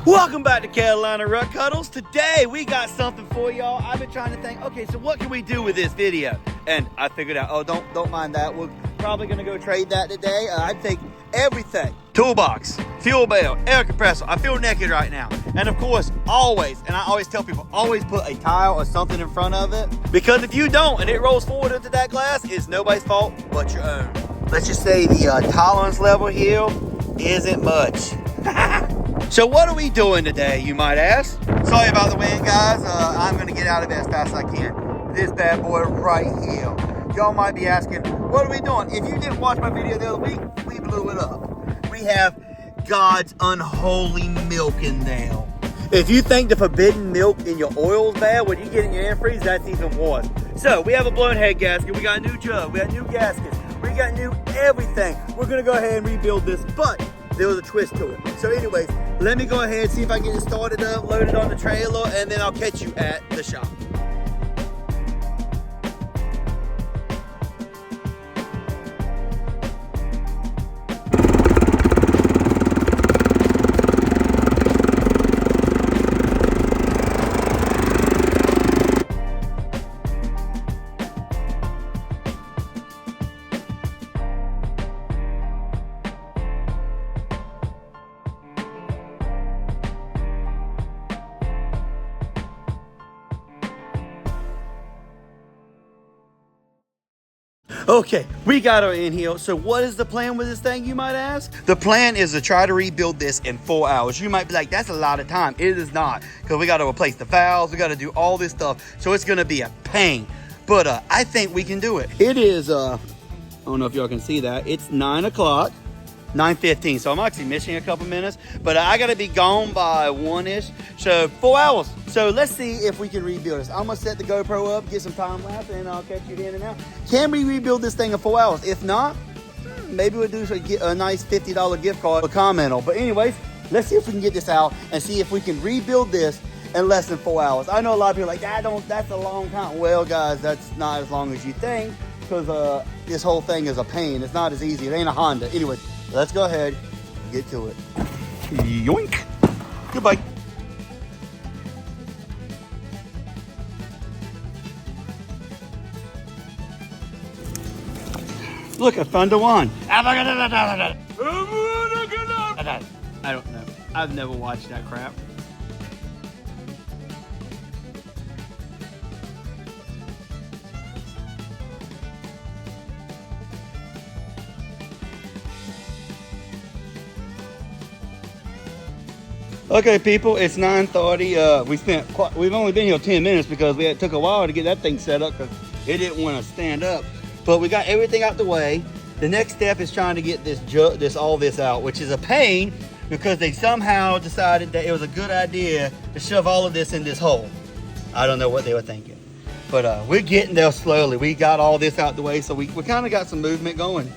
Welcome back to Carolina Ruck Cuddles. Today we got something for y'all. I've been trying to think, okay, so what can we do with this video? And I figured out, oh, don't mind that. We're probably gonna go trade that today. I'd take everything. Toolbox, fuel belt, air compressor. I feel naked right now. And of course, always, and I always tell people, always put a tile or something in front of it. Because if you don't and it rolls forward into that glass, it's nobody's fault but your own. Let's just say the tolerance level here isn't much. So what are we doing today, you might ask? Sorry about the wind, guys. I'm gonna get out of it as fast as I can. This bad boy right here. Y'all might be asking, what are we doing? If you didn't watch my video the other week, we blew it up. We have God's unholy milk in there. If you think the forbidden milk in your oil is bad, when you get in your antifreeze, that's even worse. So we have a blown head gasket, we got a new jug, we got new gaskets, we got new everything. We're gonna go ahead and rebuild this, but there was a twist to it. So anyways, let me go ahead and see if I can get it started up, load it on the trailer, and then I'll catch you at the shop. Okay, we got her in here. So what is the plan with this thing, you might ask? The plan is to try to rebuild this in 4 hours. You might be like, that's a lot of time. It is not, because we got to replace the valves. We got to do all this stuff. So it's going to be a pain. But I think we can do it. It is, I don't know if y'all can see that. It's 9 o'clock. 9:15, so I'm actually missing a couple minutes, but I gotta be gone by 1-ish, so 4 hours. So let's see if we can rebuild this. I'm gonna set the GoPro up, get some time lapse, and I'll catch you in and out. Can we rebuild this thing in 4 hours? If not, maybe we'll do a nice $50 gift card or comment on. But anyways, let's see if we can get this out and see if we can rebuild this in less than 4 hours. I know a lot of people are like, that's a long time. Well, guys, that's not as long as you think, because this whole thing is a pain. It's not as easy. It ain't a Honda. Anyway, let's go ahead and get to it. Yoink. Goodbye. Look, I found the one. I don't know. I've never watched that crap. Okay, people, it's 9:30. We've only been here 10 minutes because it took a while to get that thing set up because it didn't want to stand up. But we got everything out the way. The next step is trying to get all this out, which is a pain because they somehow decided that it was a good idea to shove all of this in this hole. I don't know what they were thinking, but we're getting there slowly. We got all this out the way, so we kind of got some movement going.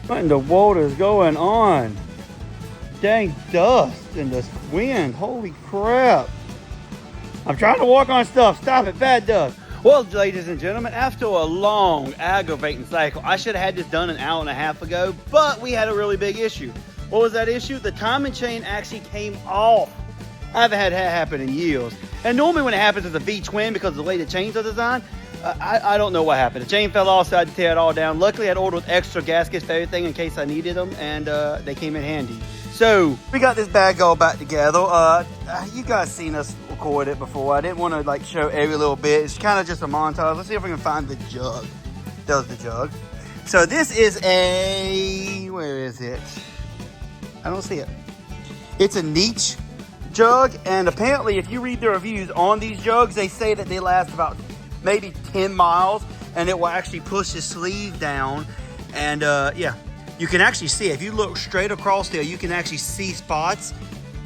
What in the world is going on? Dang dust and this wind. Holy crap. I'm trying to walk on stuff. Stop it. Bad dust. Well, ladies and gentlemen, after a long, aggravating cycle, I should have had this done an hour and a half ago, but we had a really big issue. What was that issue? The timing chain actually came off. I haven't had that happen in years. And normally when it happens, it's a V-twin because of the way the chains are designed. I don't know what happened. The chain fell off, so I had to tear it all down. Luckily, I'd ordered extra gaskets for everything in case I needed them, and they came in handy. So, we got this bag all back together. You guys seen us record it before. I didn't want to like show every little bit. It's kind of just a montage. Let's see if we can find the jug. There's the jug. So this is where is it? I don't see it. It's a niche jug, and apparently if you read the reviews on these jugs, they say that they last about maybe 10 miles, and it will actually push the sleeve down. And yeah, you can actually see, if you look straight across there, you can actually see spots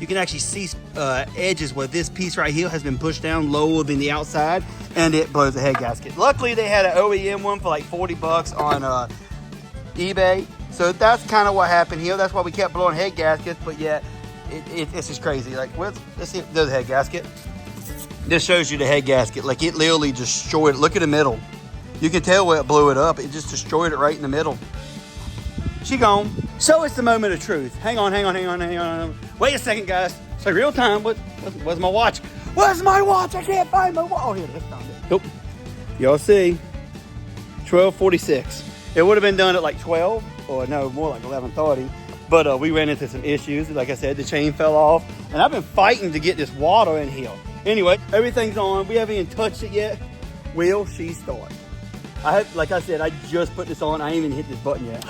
you can actually see edges where this piece right here has been pushed down lower than the outside, and it blows the head gasket. Luckily, they had an OEM one for like 40 bucks on eBay. So that's kind of what happened here. That's why we kept blowing head gaskets, but yeah, it's just crazy. Like, let's see if there's a head gasket. This shows you the head gasket. Like, it literally destroyed it. Look at the middle. You can tell where it blew it up. It just destroyed it right in the middle. She gone. So it's the moment of truth. Hang on. Wait a second, guys. So real time. Where's my watch? Where's my watch? I can't find my watch. Oh, here it is. Found it. Nope. Y'all see? 12:46. It would have been done at like 12, or no, more like 11:30. But we ran into some issues. Like I said, the chain fell off, and I've been fighting to get this water in here. Anyway, everything's on. We haven't even touched it yet. Will she start? Like I said, I just put this on. I ain't even hit this button yet.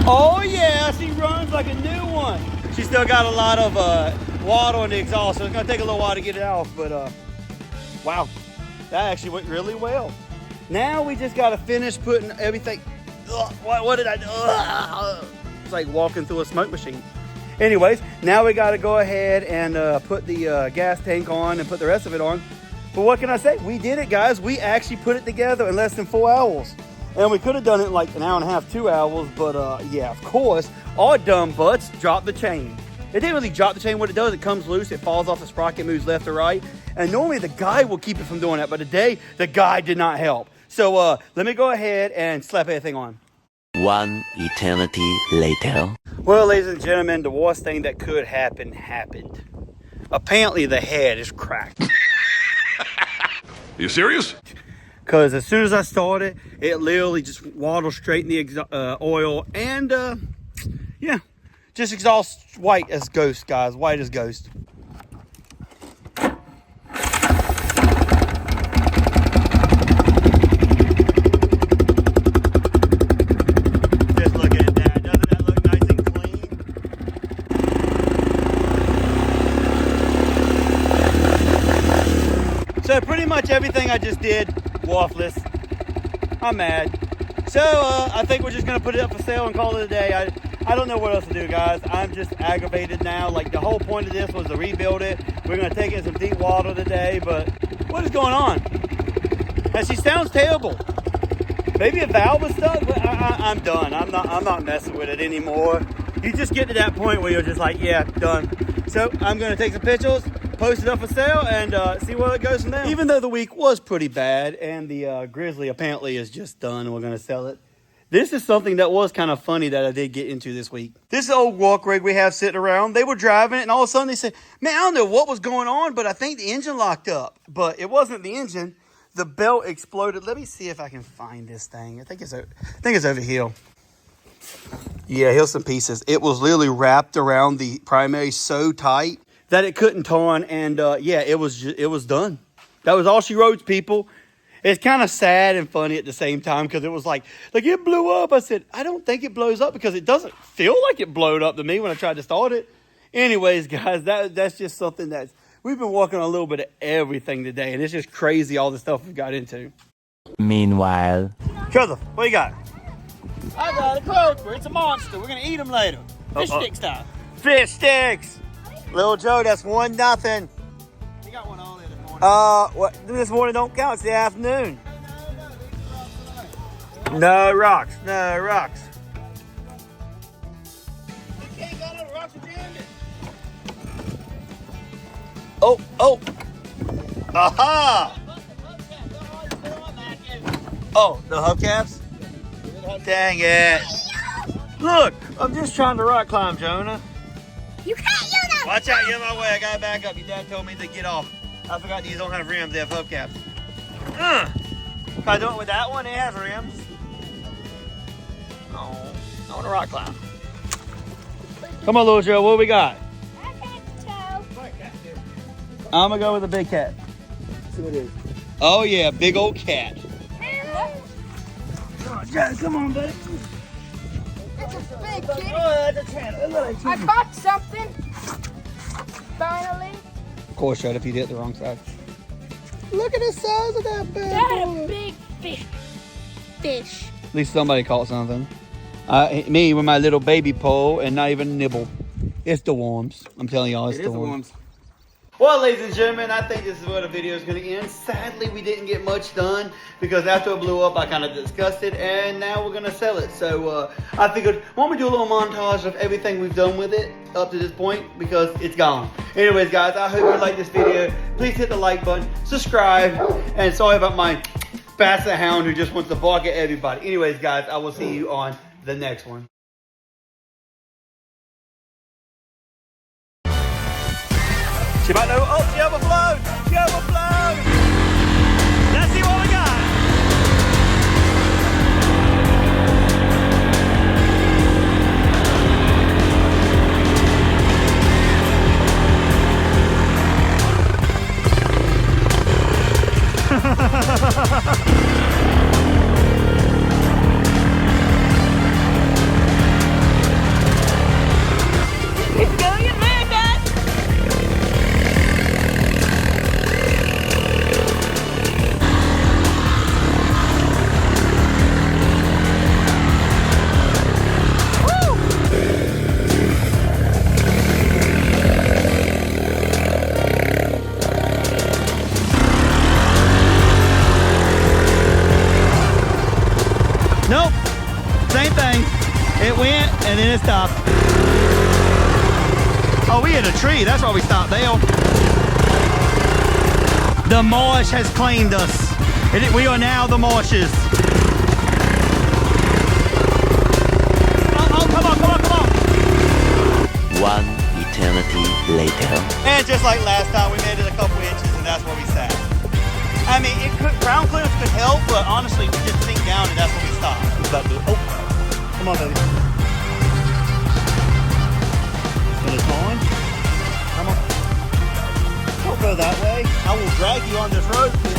Oh yeah, she runs like a new one. She still got a lot of water on the exhaust, so it's gonna take a little while to get it off, but wow, that actually went really well. Now we just gotta finish putting everything. Ugh, what did I do? It's like walking through a smoke machine. Anyways, now we gotta go ahead and put the gas tank on and put the rest of it on. But what can I say? We did it, guys. We actually put it together in less than 4 hours. And we could have done it in like an hour and a half, 2 hours, but yeah, of course, our dumb butts dropped the chain. It didn't really drop the chain. What it does, it comes loose, it falls off the sprocket, moves left or right. And normally the guy will keep it from doing that, but today, the guy did not help. So let me go ahead and slap everything on. One eternity later. Well, ladies and gentlemen, the worst thing that could happen happened. Apparently the head is cracked. You serious? Because as soon as I started, it literally just waddled straight in the oil. And, yeah, just exhaust white as ghost, guys. White as ghost. Just look at that. Doesn't that look nice and clean? So pretty much everything I just did, worthless. I'm mad. So I think we're just gonna put it up for sale and call it a day. I don't know what else to do, guys. I'm just aggravated now. Like, the whole point of this was to rebuild it. We're gonna take it in some deep water today, but what is going on? And she sounds terrible. Maybe a valve is stuck, but I'm done. I'm not messing with it anymore. You just get to that point where you're just like, yeah, done. So I'm gonna take some pictures, post it up for sale, and see where it goes from there. Even though the week was pretty bad, and the Grizzly apparently is just done, and we're gonna sell it. This is something that was kind of funny that I did get into this week. This old walk rig we have sitting around, they were driving it, and all of a sudden they said, man, I don't know what was going on, but I think the engine locked up. But it wasn't the engine. The belt exploded. Let me see if I can find this thing. I think it's over here. Yeah, here's some pieces. It was literally wrapped around the primary so tight that it couldn't turn, and yeah, it was done. That was all she wrote, people. It's kind of sad and funny at the same time, because it was like it blew up. I said, I don't think it blows up, because it doesn't feel like it blowed up to me when I tried to start it. Anyways, guys, that's just something that we've been working on a little bit of everything today, and it's just crazy all the stuff we got into. Meanwhile. Joseph, what you got? I got a croaker. It's a monster. We're gonna eat them later. Fish stick style. Fish sticks. Little Joe, that's 1-0. We got one all in the morning. What? This morning don't count. It's the afternoon. No rocks. No rocks. We can't go no rocks with jammed it. Oh. Aha! Oh, the hubcaps? Dang it. Look, I'm just trying to rock climb, Jonah. You can't use them! Watch out, you're in my way. I gotta back up. Your dad told me to get off. I forgot these don't have rims, they have hubcaps. If I do it with that one, it has rims. Oh, I want to rock climb. Come on, little Joe, what we got? I'm gonna go with the big cat. Let's see what it is. Oh yeah, big old cat. Come on, Joe, come on, buddy. It's a big kitty. Oh, that's a channel. I caught something. Finally. Of course, shut if you hit the wrong side. Look at the size of that bad That boy. a big fish. At least somebody caught something. Me with my little baby pole and not even nibble. It's the worms. I'm telling y'all, it's the worms. Well, ladies and gentlemen, I think this is where the video is going to end. Sadly, we didn't get much done because after it blew up, I kind of discussed it, and now we're going to sell it. So I figured, why don't we do a little montage of everything we've done with it up to this point because it's gone. Anyways, guys, I hope you liked this video. Please hit the like button, subscribe, and sorry about my basset hound who just wants to bark at everybody. Anyways, guys, I will see you on the next one. She might know. Oh, she overflowed. She overflowed. Let's see what we got. It's going in there, guys. Nope. Same thing. It went and then it stopped. Oh, we hit a tree. That's why we stopped there. The marsh has claimed us. We are now the marshes. Oh, come on, come on, come on. One eternity later. And just like last time, we made it a couple inches and that's where we sat. I mean, ground clearance could help, but honestly, we just sink down and that's where we stopped. Oh, come on, baby. But it's on. Come on. Don't go that way. I will drag you on this road, kid.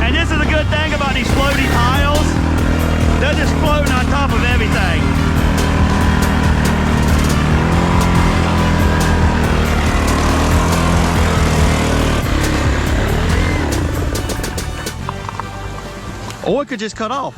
And this is a good thing about these floaty tiles. They're just floating on top of everything. Or it could just cut off.